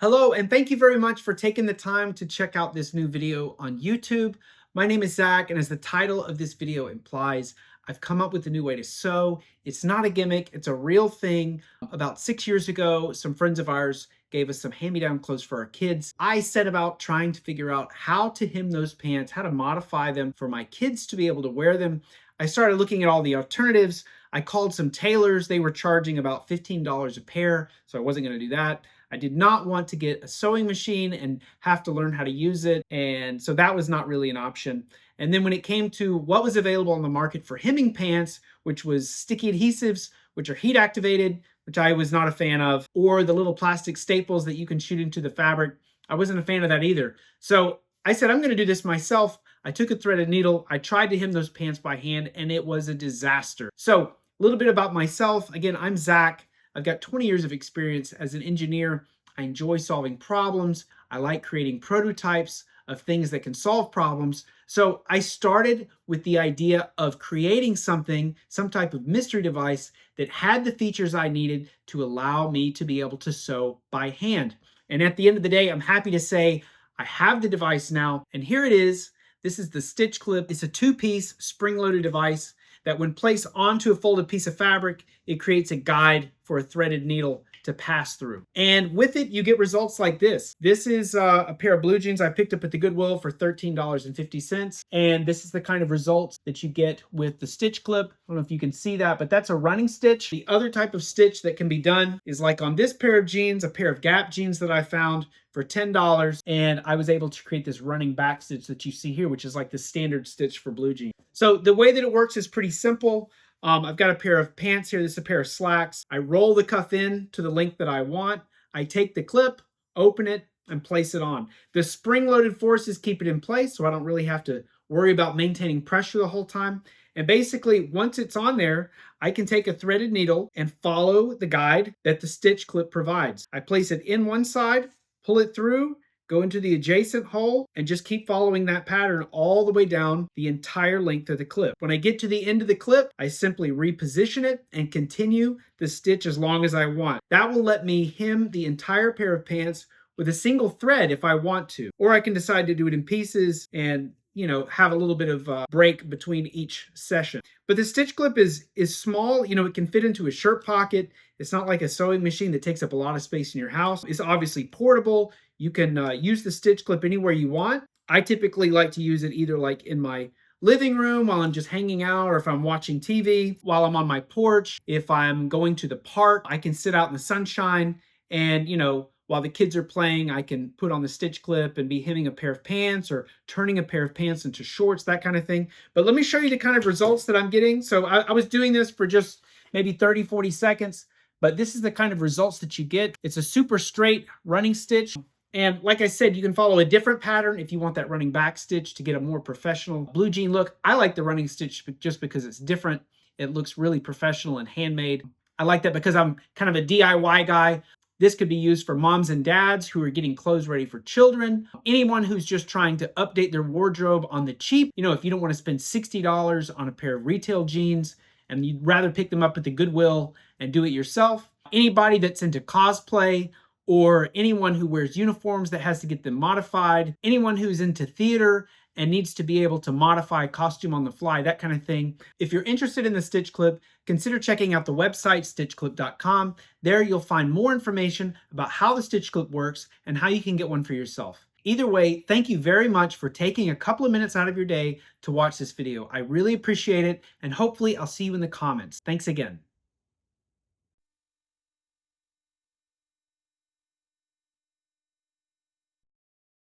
Hello, and thank you very much for taking the time to check out this new video on YouTube. My name is Zach, and as the title of this video implies, I've come up with a new way to sew. It's not a gimmick, it's a real thing. About 6 years ago, some friends of ours gave us some hand-me-down clothes for our kids. I set about trying to figure out how to hem those pants, how to modify them for my kids to be able to wear them. I started looking at all the alternatives. I called some tailors. They were charging about $15 a pair, so I wasn't going to do that. I did not want to get a sewing machine and have to learn how to use it. And so that was not really an option. And then when it came to what was available on the market for hemming pants, which was sticky adhesives, which are heat activated, which I was not a fan of, or the little plastic staples that you can shoot into the fabric, I wasn't a fan of that either. So I said, I'm going to do this myself. I took a threaded needle. I tried to hem those pants by hand, and it was a disaster. So a little bit about myself. Again, I'm Zach. I've got 20 years of experience as an engineer. I enjoy solving problems. I like creating prototypes of things that can solve problems. So I started with the idea of creating something, some type of mystery device that had the features I needed to allow me to be able to sew by hand. And at the end of the day, I'm happy to say I have the device now, and here it is. This is the stitch clip. It's a two-piece spring-loaded device that when placed onto a folded piece of fabric, it creates a guide for a threaded needle to pass through. And with it, you get results like this. This is a pair of blue jeans I picked up at the Goodwill for $13.50. And this is the kind of results that you get with the stitch clip. I don't know if you can see that, but that's a running stitch. The other type of stitch that can be done is like on this pair of jeans, a pair of Gap jeans that I found for $10. And I was able to create this running back stitch that you see here, which is like the standard stitch for blue jeans. So the way that it works is pretty simple. I've got a pair of pants here. This is a pair of slacks. I roll the cuff in to the length that I want. I take the clip, open it, and place it on. The spring-loaded forces keep it in place, so I don't really have to worry about maintaining pressure the whole time. And basically, once it's on there, I can take a threaded needle and follow the guide that the stitch clip provides. I place it in one side, pull it through, go into the adjacent hole, and just keep following that pattern all the way down the entire length of the clip. When I get to the end of the clip, I simply reposition it and continue the stitch as long as I want. That will let me hem the entire pair of pants with a single thread if I want to. Or I can decide to do it in pieces and have a little bit of a break between each session. But the stitch clip is small. It can fit into a shirt pocket. It's not like a sewing machine that takes up a lot of space in your house. It's obviously portable. You can use the stitch clip anywhere you want. I typically like to use it either like in my living room while I'm just hanging out, or if I'm watching TV, while I'm on my porch. If I'm going to the park, I can sit out in the sunshine and, while the kids are playing, I can put on the stitch clip and be hemming a pair of pants or turning a pair of pants into shorts, that kind of thing. But let me show you the kind of results that I'm getting. So I was doing this for just maybe 30, 40 seconds, but this is the kind of results that you get. It's a super straight running stitch. And like I said, you can follow a different pattern if you want that running back stitch to get a more professional blue jean look. I like the running stitch just because it's different. It looks really professional and handmade. I like that because I'm kind of a DIY guy. This could be used for moms and dads who are getting clothes ready for children. Anyone who's just trying to update their wardrobe on the cheap. If you don't want to spend $60 on a pair of retail jeans and you'd rather pick them up at the Goodwill and do it yourself. Anybody that's into cosplay, or anyone who wears uniforms that has to get them modified. Anyone who's into theater and needs to be able to modify costume on the fly, that kind of thing. If you're interested in the stitch clip, consider checking out the website stitchclip.com. There you'll find more information about how the stitch clip works and how you can get one for yourself. Either way, thank you very much for taking a couple of minutes out of your day to watch this video. I really appreciate it, and hopefully I'll see you in the comments. Thanks again.